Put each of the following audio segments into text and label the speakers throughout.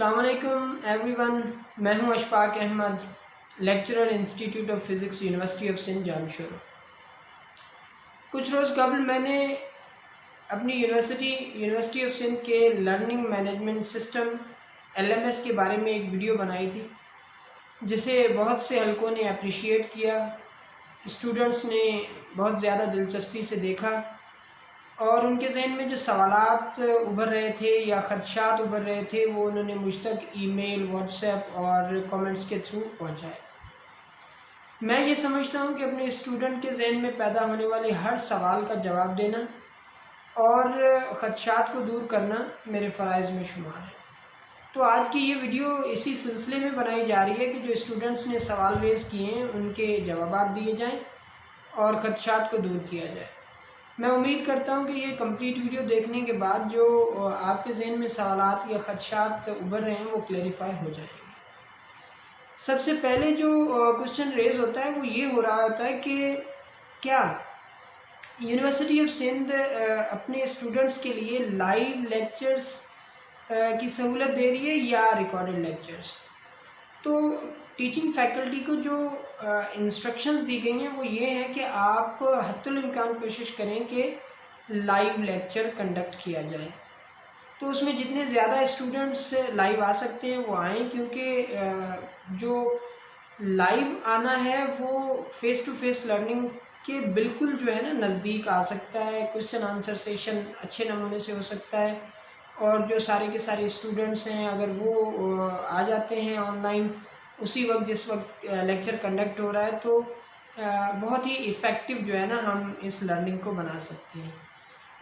Speaker 1: अस्सलाम वालेकुम एवरीवन। मैं हूं Ashfaq Ahmed, lecturer institute of physics university of Sindh Jamshoro. कुछ रोज़ कबल मैंने अपनी यूनिवर्सिटी ऑफ सिंध के लर्निंग मैनेजमेंट सिस्टम LMS के बारे में एक वीडियो बनाई थी, जिसे बहुत से हलकों ने अप्रिशिएट किया। स्टूडेंट्स ने बहुत ज़्यादा दिलचस्पी से देखा और उनके जहन में जो सवालात उभर रहे थे या ख़दशात उभर रहे थे वो उन्होंने मुझ तक ईमेल, व्हाट्सएप और कमेंट्स के थ्रू पहुंचाए। मैं ये समझता हूं कि अपने स्टूडेंट के जहन में पैदा होने वाले हर सवाल का जवाब देना और ख़दशात को दूर करना मेरे फ़राइज़ में शुमार है। तो आज की ये वीडियो इसी सिलसिले में बनाई जा रही है कि जो स्टूडेंट्स ने सवाल रेज़ किए हैं उनके जवाब दिए जाएँ और ख़दशात को दूर किया जाए। मैं उम्मीद करता हूं कि ये कंप्लीट वीडियो देखने के बाद जो आपके जहन में सवालात या ख़दशात उभर रहे हैं वो क्लैरिफाई हो जाएंगे। सबसे पहले जो क्वेश्चन रेज़ होता है वो ये हो रहा होता है कि क्या यूनिवर्सिटी ऑफ सिंध अपने स्टूडेंट्स के लिए लाइव लेक्चर्स की सहूलत दे रही है या रिकॉर्डेड लेक्चर्स। तो टीचिंग फैकल्टी को जो इंस्ट्रक्शंस दी गई हैं वो ये हैं कि आप हद्दुल इम्कान कोशिश करें कि लाइव लेक्चर कंडक्ट किया जाए। तो उसमें जितने ज़्यादा स्टूडेंट्स लाइव आ सकते हैं वो आएँ, क्योंकि जो लाइव आना है वो फ़ेस टू फेस लर्निंग के बिल्कुल जो है ना नज़दीक आ सकता है। क्वेश्चन आंसर सेशन अच्छे नमूने से हो सकता है और जो सारे के सारे स्टूडेंट्स हैं अगर वो आ जाते हैं ऑनलाइन उसी वक्त जिस वक्त लेक्चर कंडक्ट हो रहा है तो बहुत ही इफ़ेक्टिव जो है ना हम इस लर्निंग को बना सकते हैं।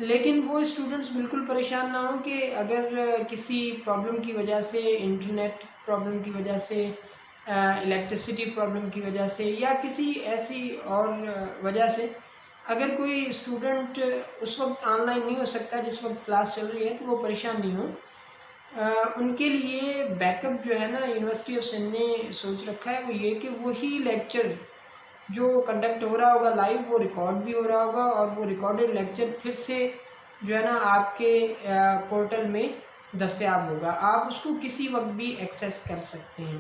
Speaker 1: लेकिन वो स्टूडेंट्स बिल्कुल परेशान ना हो कि अगर किसी प्रॉब्लम की वजह से, इंटरनेट प्रॉब्लम की वजह से, इलेक्ट्रिसिटी प्रॉब्लम की वजह से या किसी ऐसी और वजह से अगर कोई स्टूडेंट उस वक्त ऑनलाइन नहीं हो सकता जिस वक्त क्लास चल रही है तो वो परेशान नहीं हो। उनके लिए बैकअप जो है ना यूनिवर्सिटी ऑफ सिंध ने सोच रखा है वो ये कि वही लेक्चर जो कंडक्ट हो रहा होगा लाइव वो रिकॉर्ड भी हो रहा होगा और वो रिकॉर्डेड लेक्चर फिर से जो है ना आपके पोर्टल में दस्तयाब होगा। आप उसको किसी वक्त भी एक्सेस कर सकते हैं।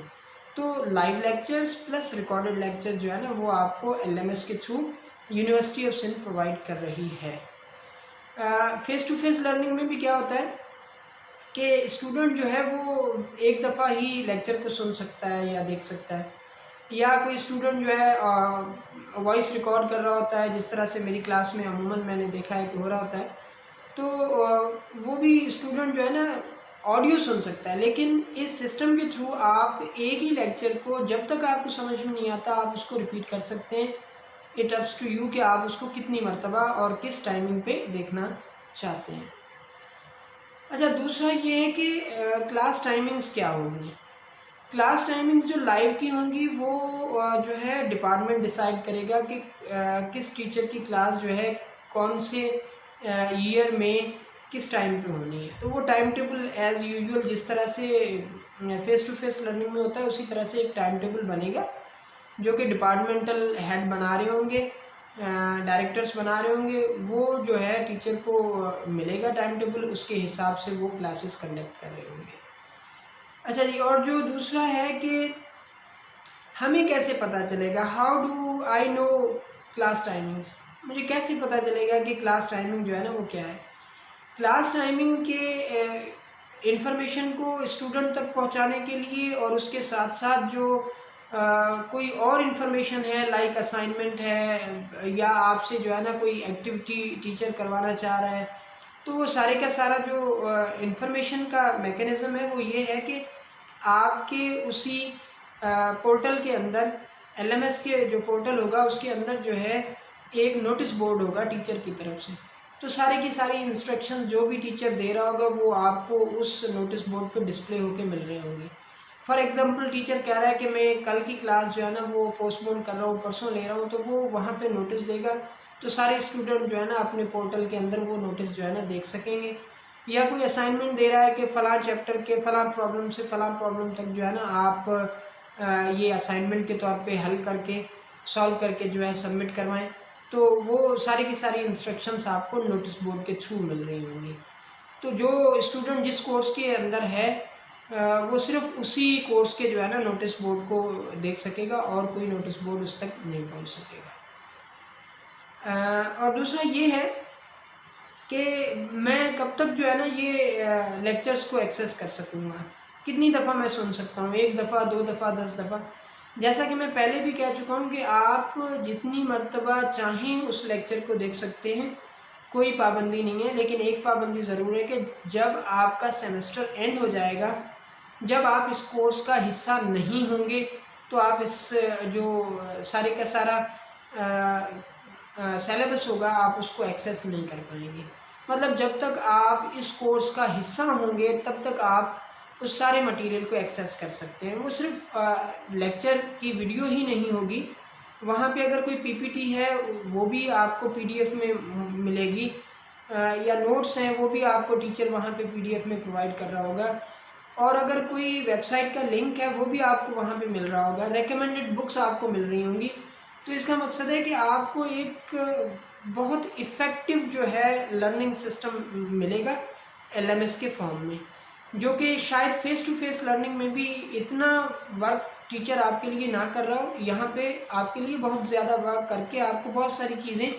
Speaker 1: तो live lectures plus recorded lecture जो है ना वो आपको LMS के through university of Sindh provide कर रही है। फ़ेस टू फेस लर्निंग में भी क्या होता है कि स्टूडेंट जो है वो एक दफ़ा ही लेक्चर को सुन सकता है या देख सकता है, या कोई स्टूडेंट जो है वॉइस रिकॉर्ड कर रहा होता है जिस तरह से मेरी क्लास में अमूमन मैंने देखा है कि हो रहा होता है। तो वो भी स्टूडेंट जो है ना ऑडियो सुन सकता है। लेकिन इस सिस्टम के थ्रू आप एक ही लेक्चर को जब तक आपको समझ में नहीं आता आप उसको रिपीट कर सकते हैं। इट अप्स टू यू कि आप उसको कितनी मरतबा और किस टाइमिंग पे देखना चाहते हैं। अच्छा, दूसरा ये है कि क्लास टाइमिंग्स क्या होंगी। क्लास टाइमिंग्स जो लाइव की होंगी वो जो है डिपार्टमेंट डिसाइड करेगा कि किस टीचर की क्लास जो है कौन से ईयर में किस टाइम पे होनी है। तो वो टाइम टेबल एज़ यूजुअल जिस तरह से फ़ेस टू फेस लर्निंग में होता है उसी तरह से एक टाइम टेबल बनेगा जो कि डिपार्टमेंटल हेड बना रहे होंगे, डायरेक्टर्स बना रहे होंगे। वो जो है टीचर को मिलेगा टाइम टेबल, उसके हिसाब से वो क्लासेस कंडक्ट कर रहे होंगे। अच्छा जी, और जो दूसरा है कि हमें कैसे पता चलेगा, how do I know class timings, मुझे कैसे पता चलेगा कि क्लास टाइमिंग जो है ना वो क्या है। क्लास टाइमिंग के इंफॉर्मेशन को स्टूडेंट तक पहुंचाने के लिए और उसके साथ साथ जो कोई और इन्फॉर्मेशन है लाइक असाइनमेंट है या आपसे जो है ना कोई एक्टिविटी टीचर करवाना चाह रहा है, तो वो सारे का सारा जो इन्फॉर्मेशन का मैकेनिज़्म है वो ये है कि आपके उसी पोर्टल के अंदर LMS के जो पोर्टल होगा उसके अंदर जो है एक नोटिस बोर्ड होगा टीचर की तरफ से। तो सारे की सारी इंस्ट्रक्शन जो भी टीचर दे रहा होगा वो आपको उस नोटिस बोर्ड पे डिस्प्ले होके मिल रहे होंगे। फॉर एग्ज़ाम्पल टीचर कह रहा है कि मैं कल की क्लास जो है ना वो पोस्टपोन कर रहा हूँ, परसों ले रहा हूँ, तो वो वहाँ पे नोटिस देगा। तो सारे स्टूडेंट जो है ना अपने पोर्टल के अंदर वो नोटिस जो है ना देख सकेंगे। या कोई असाइनमेंट दे रहा है कि फ़लाँ चैप्टर के फ़लाँ प्रॉब्लम से फ़लाँ प्रॉब्लम तक जो है ना आप ये असाइनमेंट के तौर पे हल करके सॉल्व करके जो है सबमिट करवाएं, तो वो सारी की सारी इंस्ट्रक्शंस आपको नोटिस बोर्ड के थ्रू मिल रही होंगी। तो जो स्टूडेंट जिस कोर्स के अंदर है वो सिर्फ उसी कोर्स के जो है ना नोटिस बोर्ड को देख सकेगा और कोई नोटिस बोर्ड उस तक नहीं पहुंच सकेगा। और दूसरा ये है कि मैं कब तक जो है ना ये लेक्चर्स को एक्सेस कर सकूँगा, कितनी दफ़ा मैं सुन सकता हूँ, 1 दफ़ा, 2 दफ़ा, 10 दफ़ा। जैसा कि मैं पहले भी कह चुका हूँ कि आप जितनी मर्तबा चाहें उस लेक्चर को देख सकते हैं, कोई पाबंदी नहीं है। लेकिन एक पाबंदी ज़रूर है कि जब आपका सेमेस्टर एंड हो जाएगा, जब आप इस कोर्स का हिस्सा नहीं होंगे, तो आप इस जो सारे का सारा सिलेबस होगा आप उसको एक्सेस नहीं कर पाएंगे। मतलब जब तक आप इस कोर्स का हिस्सा होंगे तब तक आप उस सारे मटेरियल को एक्सेस कर सकते हैं। वो सिर्फ लेक्चर की वीडियो ही नहीं होगी, वहाँ पे अगर कोई पीपीटी है वो भी आपको पीडीएफ में मिलेगी, या नोट्स हैं वो भी आपको टीचर वहाँ पे पीडीएफ में प्रोवाइड कर रहा होगा, और अगर कोई वेबसाइट का लिंक है वो भी आपको वहाँ पे मिल रहा होगा, रेकमेंडेड बुक्स आपको मिल रही होंगी। तो इसका मकसद है कि आपको एक बहुत इफ़ेक्टिव जो है लर्निंग सिस्टम मिलेगा एलएमएस के फॉर्म में, जो कि शायद फ़ेस टू फेस लर्निंग में भी इतना वर्क टीचर आपके लिए ना कर रहा हो, यहाँ पे आपके लिए बहुत ज़्यादा वर्क करके आपको बहुत सारी चीज़ें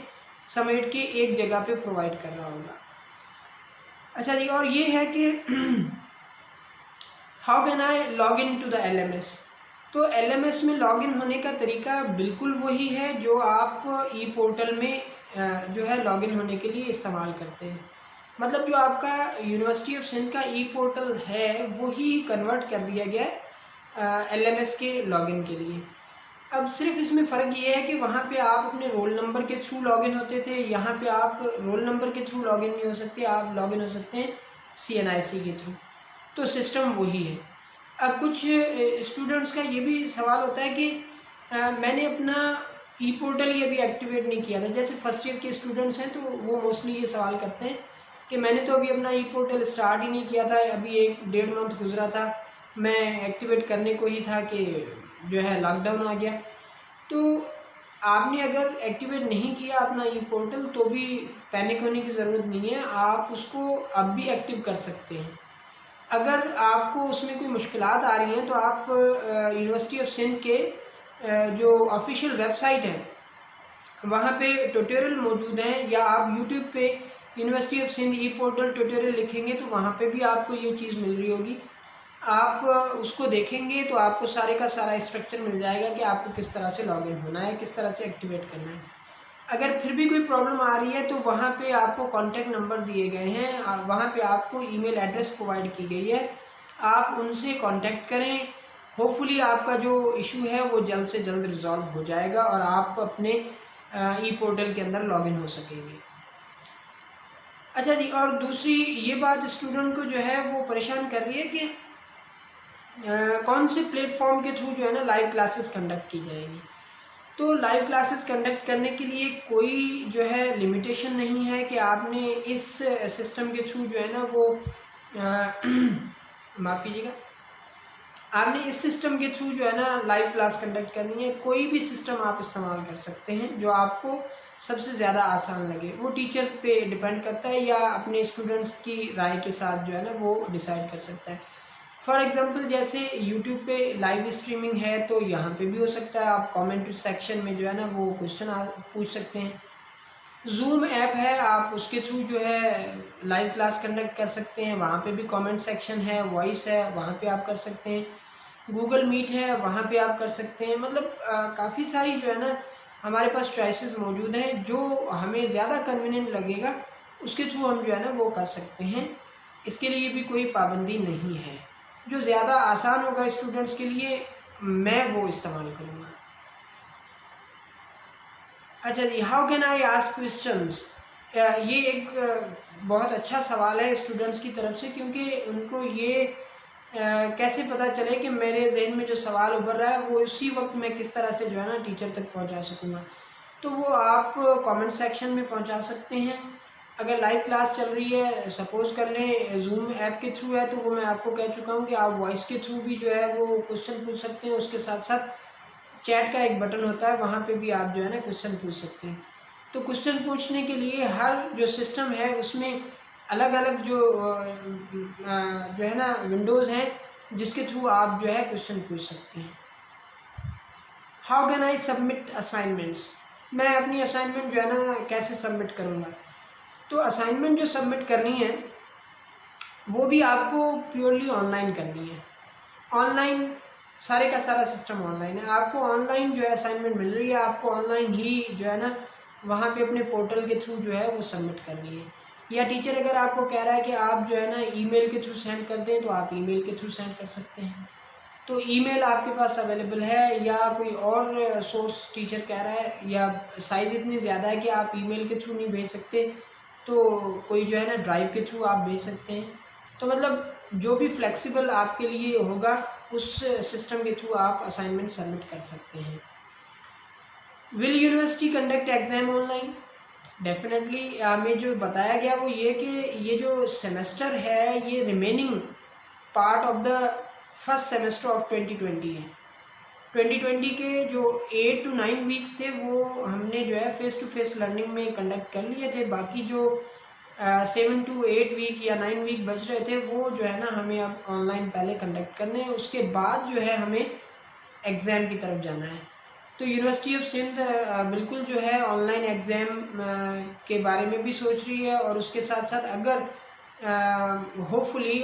Speaker 1: समेट के एक जगह पे प्रोवाइड कर रहा होगा। अच्छा जी, और ये है कि how can I log in to the LMS. तो एलएमएस में लॉगिन होने का तरीका बिल्कुल वही है जो आप ई पोर्टल में जो है लॉगिन होने के लिए इस्तेमाल करते हैं। मतलब जो आपका यूनिवर्सिटी ऑफ सिंध का ई पोर्टल है वही कन्वर्ट कर दिया गया है एलएमएस के लॉगिन के लिए। अब सिर्फ इसमें फ़र्क ये है कि वहाँ पे आप अपने रोल नंबर के थ्रू लॉगिन होते थे, यहाँ पे आप रोल नंबर के थ्रू लॉगिन नहीं हो सकते, आप लॉगिन हो सकते हैं CNIC के थ्रू। तो सिस्टम वही है। अब कुछ स्टूडेंट्स का ये भी सवाल होता है कि मैंने अपना ई पोर्टल ही अभी एक्टिवेट नहीं किया था। जैसे फर्स्ट ईयर के स्टूडेंट्स हैं तो वो मोस्टली ये सवाल करते हैं कि मैंने तो अभी अपना ई पोर्टल स्टार्ट ही नहीं किया था, अभी 1-1.5 मंथ गुजरा था, मैं एक्टिवेट करने को ही था कि जो है लॉकडाउन आ गया। तो आपने अगर एक्टिवेट नहीं किया अपना ई पोर्टल तो भी पैनिक होने की ज़रूरत नहीं है, आप उसको अब भी एक्टिव कर सकते हैं। अगर आपको उसमें कोई मुश्किलात आ रही हैं तो आप यूनिवर्सिटी ऑफ सिंध के जो ऑफिशियल वेबसाइट है वहाँ पे ट्यूटोरियल मौजूद हैं, या आप यूट्यूब पे university of Sindh e portal tutorial लिखेंगे तो वहाँ पे भी आपको ये चीज़ मिल रही होगी। आप उसको देखेंगे तो आपको सारे का सारा स्ट्रक्चर मिल जाएगा कि आपको किस तरह से लॉगिन होना है, किस तरह से एक्टिवेट करना है। अगर फिर भी कोई प्रॉब्लम आ रही है तो वहाँ पे आपको कॉन्टैक्ट नंबर दिए गए हैं, वहाँ पे आपको ईमेल एड्रेस प्रोवाइड की गई है, आप उनसे कांटेक्ट करें। होपफुली आपका जो इशू है वो जल्द से जल्द रिजॉल्व हो जाएगा और आप अपने ई पोर्टल के अंदर लॉगिन हो सकेंगे। अच्छा जी, और दूसरी ये बात स्टूडेंट को जो है वो परेशान कर रही है कि कौन से प्लेटफॉर्म के थ्रू जो है ना लाइव क्लासेस कंडक्ट की जाएंगी। तो लाइव क्लासेस कंडक्ट करने के लिए कोई जो है लिमिटेशन नहीं है कि आपने इस सिस्टम के थ्रू जो है ना वो माफ़ कीजिएगा, आपने इस सिस्टम के थ्रू जो है ना लाइव क्लास कंडक्ट करनी है। कोई भी सिस्टम आप इस्तेमाल कर सकते हैं जो आपको सबसे ज़्यादा आसान लगे। वो टीचर पे डिपेंड करता है या अपने स्टूडेंट्स की राय के साथ जो है ना वो डिसाइड कर सकता है। फॉर एग्ज़ाम्पल जैसे यूट्यूब पे लाइव स्ट्रीमिंग है तो यहाँ पे भी हो सकता है, आप कमेंट सेक्शन में जो है ना वो क्वेश्चन पूछ सकते हैं। जूम ऐप है, आप उसके थ्रू जो है लाइव क्लास कंडक्ट कर सकते हैं, वहाँ पे भी कमेंट सेक्शन है, वॉइस है, वहाँ पे आप कर सकते हैं। गूगल मीट है, वहाँ पे आप कर सकते हैं। मतलब काफ़ी सारी जो है ना हमारे पास चॉइसेस मौजूद हैं, जो हमें ज़्यादा कन्वीनियंट लगेगा उसके थ्रू हम जो है ना वो कर सकते हैं। इसके लिए भी कोई पाबंदी नहीं है, जो ज़्यादा आसान होगा स्टूडेंट्स के लिए मैं वो इस्तेमाल करूँगा। अच्छा जी, how can I ask questions. ये एक बहुत अच्छा सवाल है स्टूडेंट्स की तरफ से, क्योंकि उनको ये कैसे पता चले कि मेरे जहन में जो सवाल उभर रहा है वो उसी वक्त मैं किस तरह से जो है ना टीचर तक पहुंचा सकूंगा। तो वो आप कमेंट सेक्शन में पहुंचा सकते हैं। अगर लाइव क्लास चल रही है, सपोज कर लें जूम ऐप के थ्रू है, तो वो मैं आपको कह चुका हूँ कि आप वॉइस के थ्रू भी जो है वो क्वेश्चन पूछ सकते हैं। उसके साथ साथ चैट का एक बटन होता है, वहाँ पे भी आप जो है ना क्वेश्चन पूछ सकते हैं। तो क्वेश्चन पूछने के लिए हर जो सिस्टम है उसमें अलग अलग जो है ना विंडोज़ हैं, जिसके थ्रू आप जो है क्वेश्चन पूछ सकते हैं। How can I submit assignments, मैं अपनी असाइनमेंट जो है ना कैसे सबमिट करूँगा। तो असाइनमेंट जो सबमिट करनी है वो भी आपको प्योरली ऑनलाइन करनी है। ऑनलाइन सारे का सारा सिस्टम ऑनलाइन है। आपको ऑनलाइन जो है असाइनमेंट मिल रही है, आपको ऑनलाइन ही जो है ना वहाँ पे अपने पोर्टल के थ्रू जो है वो सबमिट करनी है। या टीचर अगर आपको कह रहा है कि आप जो है ना ईमेल के थ्रू सेंड कर दें तो आप ईमेल के थ्रू सेंड कर सकते हैं। तो ईमेल आपके पास अवेलेबल है, या कोई और सोर्स टीचर कह रहा है, या साइज़ इतनी ज़्यादा है कि आप ईमेल के थ्रू नहीं भेज सकते तो कोई जो है ना ड्राइव के थ्रू आप भेज सकते हैं। तो मतलब जो भी फ्लेक्सिबल आपके लिए होगा उस सिस्टम के थ्रू आप असाइनमेंट सबमिट कर सकते हैं। Will university conduct exam online? Definitely हमें जो बताया गया वो ये कि ये जो सेमेस्टर है ये remaining part of the first semester of 2020 है। 2020 के जो 8 to 9 वीक्स थे वो हमने जो है फेस टू फेस लर्निंग में कंडक्ट कर लिए थे। बाकी जो 7 to 8 वीक या 9 वीक बच रहे थे वो जो है ना हमें अब ऑनलाइन पहले कंडक्ट करने हैं, उसके बाद जो है हमें एग्ज़ाम की तरफ जाना है। तो यूनिवर्सिटी ऑफ सिंध बिल्कुल जो है ऑनलाइन एग्ज़ाम के बारे में भी सोच रही है, और उसके साथ साथ अगर होपफुली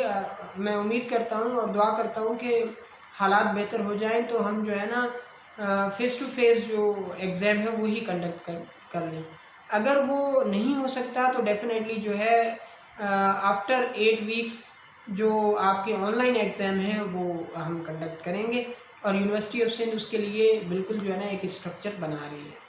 Speaker 1: मैं उम्मीद करता हूँ और दुआ करता हूँ कि हालात बेहतर हो जाएं तो हम जो है ना फ़ेस टू फेस जो एग्ज़ाम है वो ही कंडक्ट कर लें। अगर वो नहीं हो सकता तो डेफिनेटली जो है आफ्टर 8 वीक्स जो आपके ऑनलाइन एग्ज़ाम हैं वो हम कंडक्ट करेंगे, और यूनिवर्सिटी ऑफ सिंध उसके लिए बिल्कुल जो है ना एक स्ट्रक्चर बना रही है।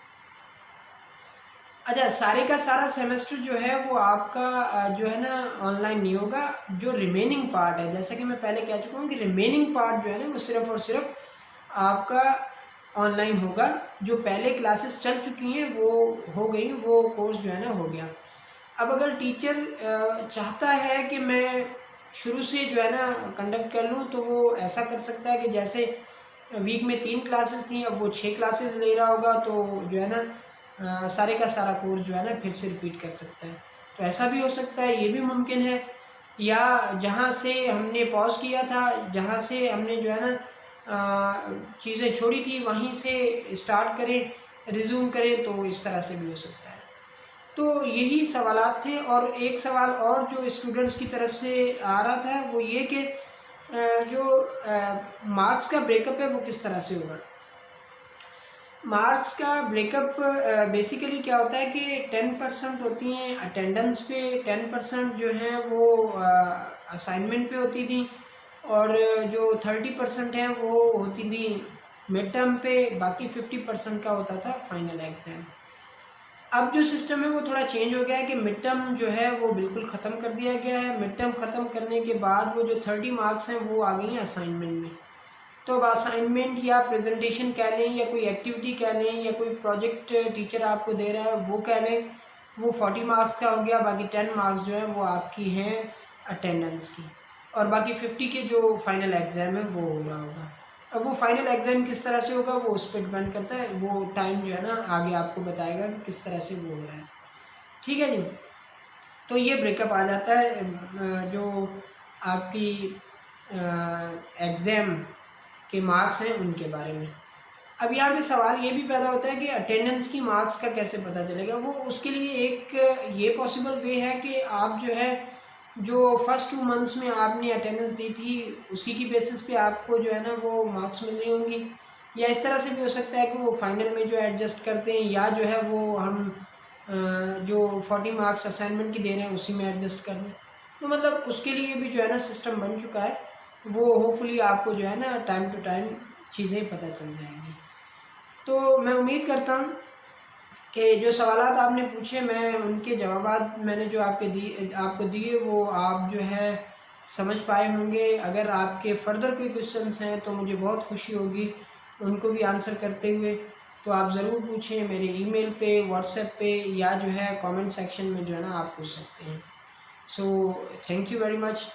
Speaker 1: अच्छा, सारे का सारा सेमेस्टर जो है वो आपका जो है ना ऑनलाइन नहीं होगा। जो रिमेनिंग पार्ट है, जैसा कि मैं पहले कह चुका हूँ कि रिमेनिंग पार्ट जो है ना वो सिर्फ़ और सिर्फ आपका ऑनलाइन होगा। जो पहले क्लासेस चल चुकी हैं वो हो गई, वो कोर्स जो है ना हो गया। अब अगर टीचर चाहता है कि मैं शुरू से जो है ना कंडक्ट कर लूँ तो वो ऐसा कर सकता है कि जैसे वीक में 3 क्लासेस थी अब वो 6 क्लासेस ले रहा होगा, तो जो है ना सारे का सारा कोर्स जो है ना फिर से रिपीट कर सकता है। तो ऐसा भी हो सकता है, ये भी मुमकिन है। या जहाँ से हमने पॉज किया था, जहाँ से हमने जो है ना चीज़ें छोड़ी थी वहीं से स्टार्ट करें, रिज्यूम करें, तो इस तरह से भी हो सकता है। तो यही सवालात थे। और एक सवाल और जो स्टूडेंट्स की तरफ से आ रहा था वो ये कि जो मार्क्स का ब्रेकअप है वो किस तरह से होगा। मार्क्स का ब्रेकअप बेसिकली क्या होता है कि 10% होती हैं अटेंडेंस पे, 10% जो है वो असाइनमेंट पे होती थी, और जो 30% हैं वो होती थी मिड टर्म पे, बाकी 50% का होता था फाइनल एग्ज़ाम। अब जो सिस्टम है वो थोड़ा चेंज हो गया है कि मिड टर्म जो है वो बिल्कुल ख़त्म कर दिया गया है। मिड टर्म ख़त्म करने के बाद वो जो 30 मार्क्स हैं वो आ गई हैं असाइनमेंट में। तो अब असाइनमेंट या प्रेजेंटेशन कह लें, या कोई एक्टिविटी कह लें, या कोई प्रोजेक्ट टीचर आपको दे रहा है वो कह लें, वो 40 मार्क्स का हो गया। बाकी 10 मार्क्स जो है वो आपकी हैं अटेंडेंस की, और बाकी 50 के जो फाइनल एग्ज़ाम है वो हो रहा होगा। अब वो फाइनल एग्ज़ाम किस तरह से होगा वो उस पर डिपेंड करता है, वो टाइम जो है ना आगे आपको बताएगा कि किस तरह से वो हो रहा है। ठीक है जी। तो ये ब्रेकअप आ जाता है जो आपकी एग्ज़ाम के मार्क्स हैं उनके बारे में। अब यहाँ पे सवाल ये भी पैदा होता है कि अटेंडेंस की मार्क्स का कैसे पता चलेगा। वो उसके लिए एक ये पॉसिबल वे है कि आप जो है जो फर्स्ट 2 मंथ्स में आपने अटेंडेंस दी थी उसी की बेसिस पे आपको जो है ना वो मार्क्स मिल रही होंगी, या इस तरह से भी हो सकता है कि वो फाइनल में जो एडजस्ट करते हैं, या जो है वो हम जो 40 मार्क्स असाइनमेंट की दे रहे हैं उसी में एडजस्ट कर दें। तो मतलब उसके लिए भी जो है ना सिस्टम बन चुका है, वो होपफुली आपको जो है ना टाइम टू टाइम चीज़ें पता चल जाएंगी। तो मैं उम्मीद करता हूँ कि जो सवालात आपने पूछे मैं उनके जवाबात मैंने जो आपको दिए वो आप जो है समझ पाए होंगे। अगर आपके फर्दर कोई क्वेश्चंस हैं तो मुझे बहुत खुशी होगी उनको भी आंसर करते हुए। तो आप ज़रूर पूछें, मेरे ईमेल पे, व्हाट्सएप पे, या जो है कमेंट सेक्शन में जो है ना आप पूछ सकते हैं। So thank you very much.